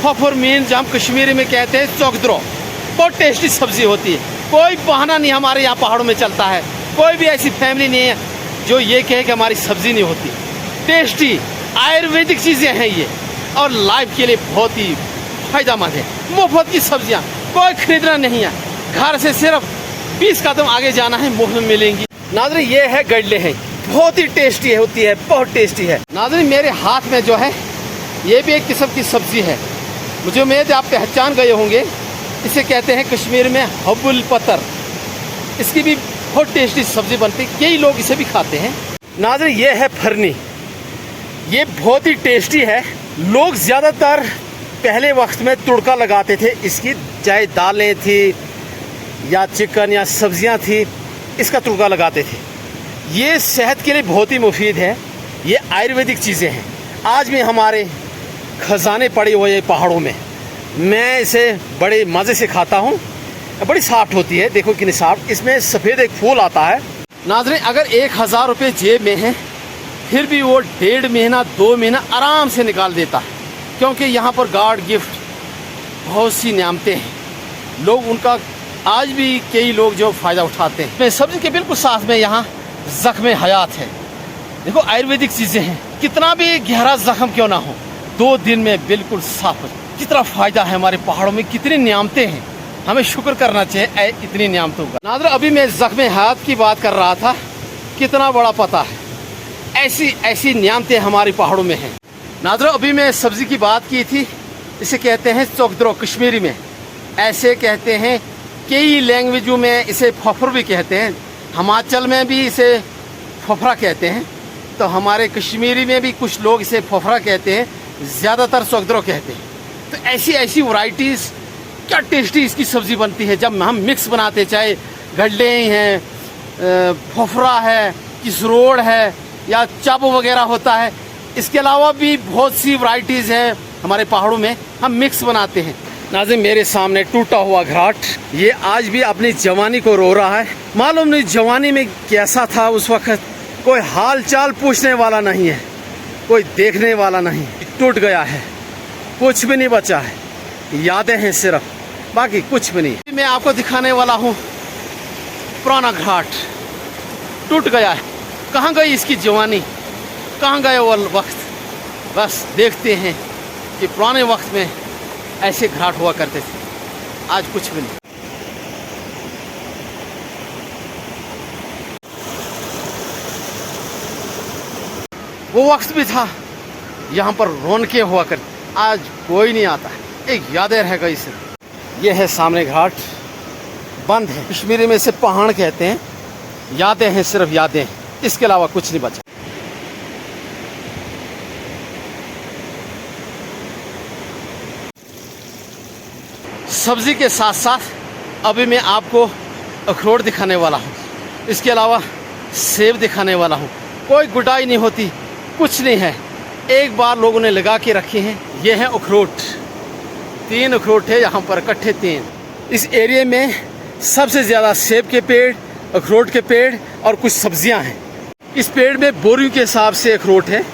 फफर mean हम कश्मीरी में कहते हैं चौकद्रो। बहुत टेस्टी सब्जी होती है। कोई बहाना नहीं हमारे यहाँ पहाड़ों में चलता है। कोई भी ऐसी फैमिली नहीं है जो ये कहे कि हमारी सब्जी नहीं होती। टेस्टी आयुर्वेदिक चीज़ें हैं ये, और लाइफ के लिए बहुत ही फायदेमंद है। मुफ्त की सब्जियाँ, कोई खरीदना नहीं है। घर से सिर्फ 20 कदम आगे जाना है, मुफ्त में मिलेंगी। नाज़रीन ये है गडले हैं, बहुत ही टेस्टी होती है, बहुत टेस्टी है। नाज़रीन मेरे हाथ में जो है ये भी एक किस्म की सब्जी है, मुझे उम्मीद है आप पहचान गए होंगे। इसे कहते हैं कश्मीर में हब्बुल पतर। इसकी भी बहुत टेस्टी सब्जी बनती है, कई लोग इसे भी खाते हैं। नाज़रीन ये है फरनी, ये बहुत ही टेस्टी है। लोग ज़्यादातर पहले वक्त में तुड़का लगाते थे इसकी, चाहे दालें थी या चिकन या सब्जियां थी, इसका तुड़का लगाते थे। ये सेहत के लिए बहुत ही मुफीद है, ये आयुर्वेदिक चीज़ें हैं। आज भी हमारे खजाने पड़े हुए हैं पहाड़ों में। मैं इसे बड़े मज़े से खाता हूँ, बड़ी सॉफ्ट होती है, देखो कितनी सॉफ्ट। इसमें सफ़ेद एक फूल आता है। नाज़रीन अगर 1000 रुपये जेब में है फिर भी वो 1.5 महीना 2 महीना आराम से निकाल देता है, क्योंकि यहाँ पर गॉड गिफ्ट बहुत सी नियामतें हैं। लोग उनका आज भी कई लोग जो फ़ायदा उठाते हैं। मैं सब्जी के बिल्कुल साथ में यहाँ ज़ख्म हयात है। देखो आयुर्वेदिक चीज़ें हैं, कितना भी गहरा ज़ख्म क्यों ना हो 2 दिन में बिल्कुल साफ हो। कितना फ़ायदा है हमारे पहाड़ों में, कितनी नियामतें हैं, हमें शुक्र करना चाहिए इतनी नियामतों का। नाज़रीन अभी मैं ज़ख्म हयात की बात कर रहा था, कितना बड़ा पता है, ऐसी नियामतें हमारे पहाड़ों में हैं। नाज़रीन अभी मैं सब्ज़ी की बात की थी, इसे कहते हैं चौकद्रो कश्मीरी में, ऐसे कहते हैं। कई लैंग्वेजों में इसे फफर भी कहते हैं, हिमाचल में भी इसे फफरा कहते हैं, तो हमारे कश्मीरी में भी कुछ लोग इसे फफरा कहते हैं, ज़्यादातर चौकद्रो कहते हैं। तो ऐसी वैरायटीज़ क्या टेस्टी इसकी सब्ज़ी बनती है जब हम मिक्स बनाते, चाहे गड्ढे हैं, फफरा है, किसरोड़ है या चब वगैरह होता है। इसके अलावा भी बहुत सी वैरायटीज़ हैं हमारे पहाड़ों में, हम मिक्स बनाते हैं। नाज़रीन मेरे सामने टूटा हुआ घाट, ये आज भी अपनी जवानी को रो रहा है। मालूम नहीं जवानी में कैसा था उस वक्त, कोई हाल चाल पूछने वाला नहीं है, कोई देखने वाला नहीं, टूट गया है, कुछ भी नहीं बचा है, यादें हैं सिर्फ, बाकी कुछ भी नहीं। मैं आपको दिखाने वाला हूँ पुराना घाट, टूट गया है। कहाँ गई इसकी जवानी, कहाँ गए वो वक्त। बस देखते हैं कि पुराने वक्त में ऐसे घाट हुआ करते थे, आज कुछ भी नहीं। वो वक्त भी था यहाँ पर रौनकें हुआ करती, आज कोई नहीं आता है, एक यादें रह गई सिर्फ। ये है सामने घाट, बंद है, कश्मीरी में इसे पहाड़ कहते हैं। यादें हैं, सिर्फ यादें, इसके अलावा कुछ नहीं बचा। सब्जी के साथ साथ अभी मैं आपको अखरोट दिखाने वाला हूँ, इसके अलावा सेब दिखाने वाला हूँ। कोई गुडाई नहीं होती, कुछ नहीं है, एक बार लोगों ने लगा के रखे हैं। ये है अखरोट, 3 अखरोट है यहाँ पर, इकट्ठे 3। इस एरिया में सबसे ज़्यादा सेब के पेड़, अखरोट के पेड़ और कुछ सब्जियाँ हैं। इस पेड़ में बोरियों के हिसाब से अखरोट है।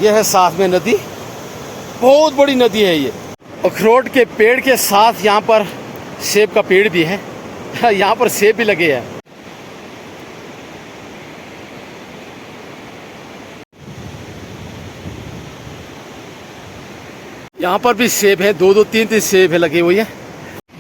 यह है साथ में नदी, बहुत बड़ी नदी है ये। अखरोट के पेड़ के साथ यहाँ पर सेब का पेड़ भी है, यहाँ पर सेब भी लगे हैं। यहाँ पर भी सेब है, 2-2 3-3 सेब है लगे हुए हैं।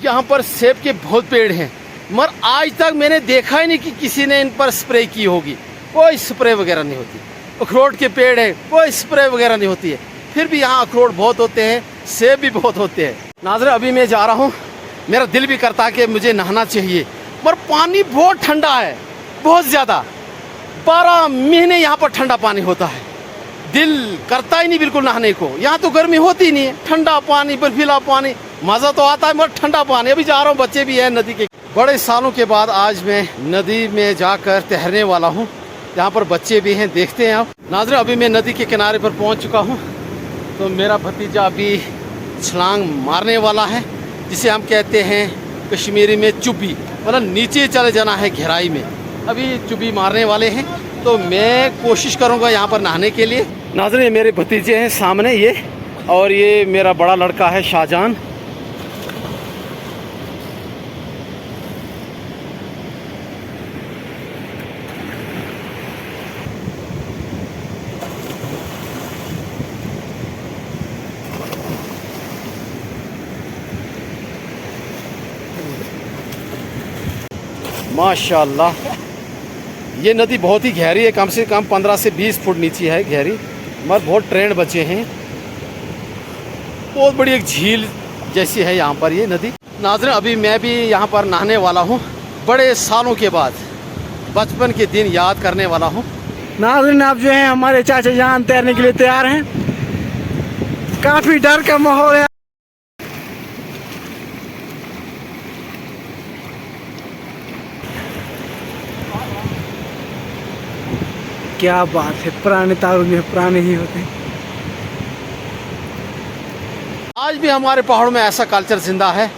यहाँ पर सेब के बहुत पेड़ हैं, मगर आज तक मैंने देखा ही नहीं कि किसी ने इन पर स्प्रे की होगी। कोई स्प्रे वगैरह नहीं होती। अखरोट के पेड़ है, कोई स्प्रे वगैरह नहीं होती है, फिर भी यहाँ अखरोट बहुत होते हैं, सेब भी बहुत होते हैं। नाज़रीन अभी मैं जा रहा हूँ, मेरा दिल भी करता है कि मुझे नहाना चाहिए, पर पानी बहुत ठंडा है, बहुत ज़्यादा। 12 महीने यहाँ पर ठंडा पानी होता है, दिल करता ही नहीं बिल्कुल नहाने को। यहाँ तो गर्मी होती ही नहीं है, ठंडा पानी, बर्फीला पानी, मज़ा तो आता है, मगर ठंडा पानी। अभी जा रहा हूँ, बच्चे भी हैं नदी के। बड़े सालों के बाद आज मैं नदी में जाकर तैरने वाला हूँ, यहाँ पर बच्चे भी हैं, देखते हैं आप। नाज़रीन अभी मैं नदी के किनारे पर पहुँच चुका हूँ, तो मेरा भतीजा अभी छलांग मारने वाला है, जिसे हम कहते हैं कश्मीरी में चुब्बी, मतलब नीचे चले जाना है गहराई में। अभी चुब्बी मारने वाले हैं, तो मैं कोशिश करूँगा यहाँ पर नहाने के लिए। नाज़रीन मेरे भतीजे हैं सामने, ये और ये मेरा बड़ा लड़का है शाहजहान। माशाल्लाह, ये नदी बहुत ही गहरी है, कम से कम 15 से 20 फुट नीचे है गहरी, मगर बहुत ट्रेंड बचे हैं। बहुत बड़ी एक झील जैसी है यहाँ पर ये नदी। नाज़रीन, अभी मैं भी यहाँ पर नहाने वाला हूँ, बड़े सालों के बाद बचपन के दिन याद करने वाला हूँ। नाज़रीन, आप जो है हमारे चाचा जान तैरने के लिए तैयार हैं। काफ़ी डर का माहौल है। क्या बात है, पुराने तारों में पुराने ही होते हैं। आज भी हमारे पहाड़ों में ऐसा कल्चर जिंदा है,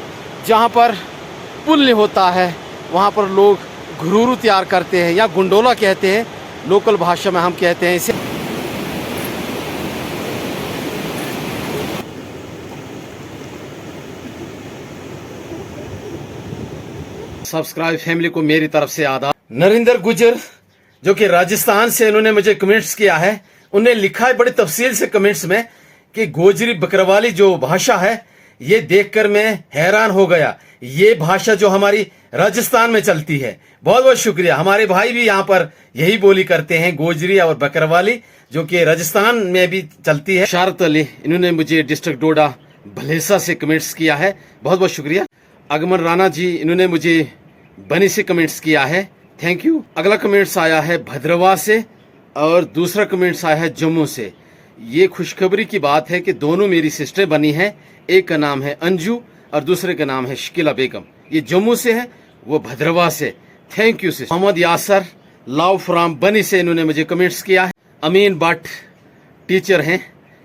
जहाँ पर पुल नहीं होता है, वहाँ पर लोग घुरूरू तैयार करते हैं या गुंडोला कहते हैं, लोकल भाषा में हम कहते हैं इसे। सब्सक्राइब फैमिली को मेरी तरफ से आदाब। नरेंद्र गुजर जो कि राजस्थान से, इन्होंने मुझे कमेंट्स किया है। उन्हें लिखा है बड़ी तफसील से कमेंट्स में कि गोजरी बकरवाली जो भाषा है, ये देखकर मैं हैरान हो गया। ये भाषा जो हमारी राजस्थान में चलती है। बहुत बहुत शुक्रिया। हमारे भाई भी यहाँ पर यही बोली करते हैं, गोजरी और बकरवाली, जो कि राजस्थान में भी चलती है। शारत अली, इन्होंने मुझे डिस्ट्रिक्ट डोडा भलेसा से कमेंट्स किया है, बहुत बहुत शुक्रिया। अगमन राणा जी, इन्होंने मुझे बनी से कमेंट्स किया है, थैंक यू। अगला कमेंट्स आया है भद्रवा से और दूसरा कमेंट्स आया है जम्मू से। ये खुशखबरी की बात है कि दोनों मेरी सिस्टर बनी है, एक का नाम है अंजू और दूसरे का नाम है शकीला बेगम। ये जम्मू से है, वो भद्रवा से। Thank you sister. Mohammad Yasar love from बनी से, इन्होंने मुझे कमेंट्स किया है। अमीन भट्ट टीचर हैं,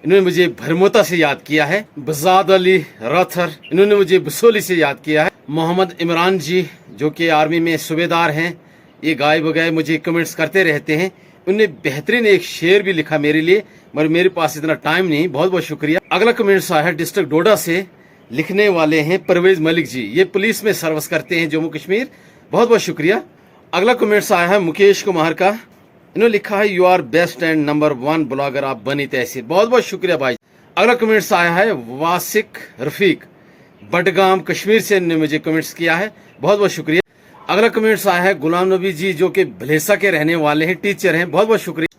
इन्होंने मुझे भरमोता से याद किया है। बजाद अली राथर, इन्होंने मुझे बसोली से याद किया है। मोहम्मद इमरान जी जो कि आर्मी में सूबेदार हैं, ये गाय बगाए मुझे कमेंट्स करते रहते हैं। उन्होंने बेहतरीन एक शेर भी लिखा मेरे लिए, मगर मेरे पास इतना टाइम नहीं। बहुत बहुत शुक्रिया। अगला कमेंट्स आया है डिस्ट्रिक्ट डोडा से, लिखने वाले हैं परवेज मलिक जी, ये पुलिस में सर्विस करते हैं जम्मू कश्मीर। बहुत बहुत शुक्रिया। अगला कमेंट्स आया है मुकेश कुमार का, इन्होंने लिखा है you are best and number 1 blogger आप बनी तहसील। बहुत बहुत शुक्रिया भाई। अगला कमेंट्स आया है वासिक रफीक बडगाम कश्मीर से, इन्होंने मुझे कमेंट्स किया है, बहुत बहुत शुक्रिया। अगला कमेंट्स आया है गुलाम नबी जी जो कि भलेसा के रहने वाले हैं, टीचर हैं, बहुत बहुत शुक्रिया।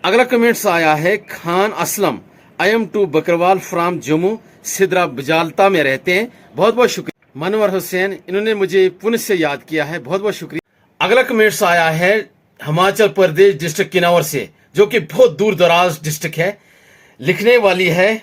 अगला कमेंट्स आया है Khan Aslam, I am too Bakarwal from Jammu, Sidra Bajalta में रहते हैं, बहुत बहुत शुक्रिया। मनवर हुसैन, इन्होंने मुझे पुनः से याद किया है, बहुत बहुत शुक्रिया। अगला कमेंट्स आया है हिमाचल प्रदेश डिस्ट्रिक्ट किन्नौर से, जो कि बहुत दूर दराज डिस्ट्रिक्ट है। लिखने वाली है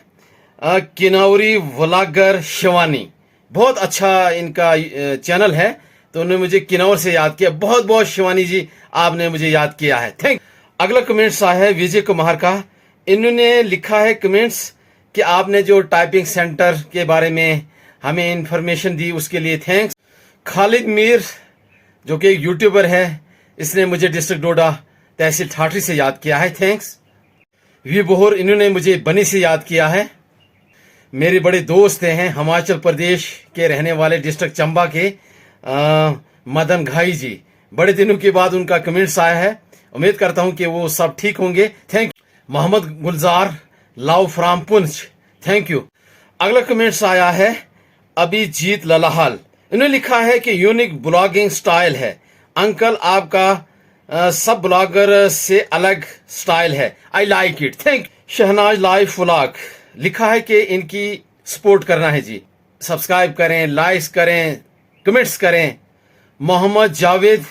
किन्नौरी व्लॉगर शिवानी, बहुत अच्छा इनका चैनल है, तो उन्होंने मुझे किन्नौर से याद किया। बहुत बहुत शिवानी जी, आपने मुझे याद किया है, थैंक। अगला कमेंट्स आया है विजय कुमार का, इन्होंने लिखा है कमेंट्स कि आपने जो टाइपिंग सेंटर के बारे में हमें इंफॉर्मेशन दी उसके लिए थैंक्स। खालिद मीर जो कि एक यूट्यूबर है, इसने मुझे डिस्ट्रिक्ट डोडा तहसील ठाठरी से याद किया है, थैंक्स। वी बोहर, इन्होंने मुझे बनी से याद किया है। मेरे बड़े दोस्त हैं हिमाचल प्रदेश के रहने वाले डिस्ट्रिक्ट चंबा के मदन घाई जी, बड़े दिनों के बाद उनका कमेंट्स आया है, उम्मीद करता हूं कि वो सब ठीक होंगे, thank you. Mohammad Gulzar love from Poonch, thank you. अगला कमेंट्स आया है अभिजीत ललाहाल, इन्होंने लिखा है कि यूनिक ब्लॉगिंग स्टाइल है अंकल, आपका सब ब्लॉगर से अलग स्टाइल है, I like it, thank. Shahnaz life vlog, लिखा है कि इनकी सपोर्ट करना है जी, सब्सक्राइब करें, लाइक करें, कमेंट्स करें। मोहम्मद जावेद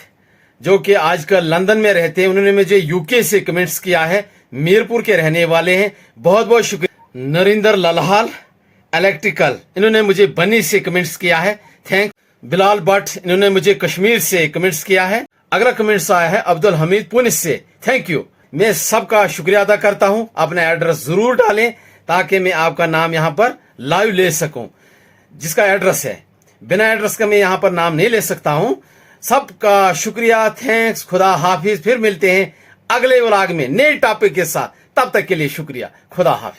जो कि आजकल लंदन में रहते हैं, उन्होंने मुझे यूके से कमेंट्स किया है, मीरपुर के रहने वाले हैं, बहुत बहुत शुक्रिया। नरेंद्र ललहाल इलेक्ट्रिकल, इन्होंने मुझे बनी से कमेंट्स किया है, थैंक। बिलाल भट्ट, इन्होंने मुझे कश्मीर से कमेंट्स किया है। अगला कमेंट्स आया है अब्दुल हमीद पुनिस से, थैंक यू। मैं सबका शुक्रिया अदा करता हूं। अपना एड्रेस जरूर डालें ताकि मैं आपका नाम यहां पर लाइव ले सकूं, जिसका एड्रेस है। बिना एड्रेस का मैं यहां पर नाम नहीं ले सकता हूं। सबका शुक्रिया, थैंक्स, खुदा हाफिज। फिर मिलते हैं अगले व्लॉग में नए टॉपिक के साथ, तब तक के लिए शुक्रिया, खुदा हाफिज।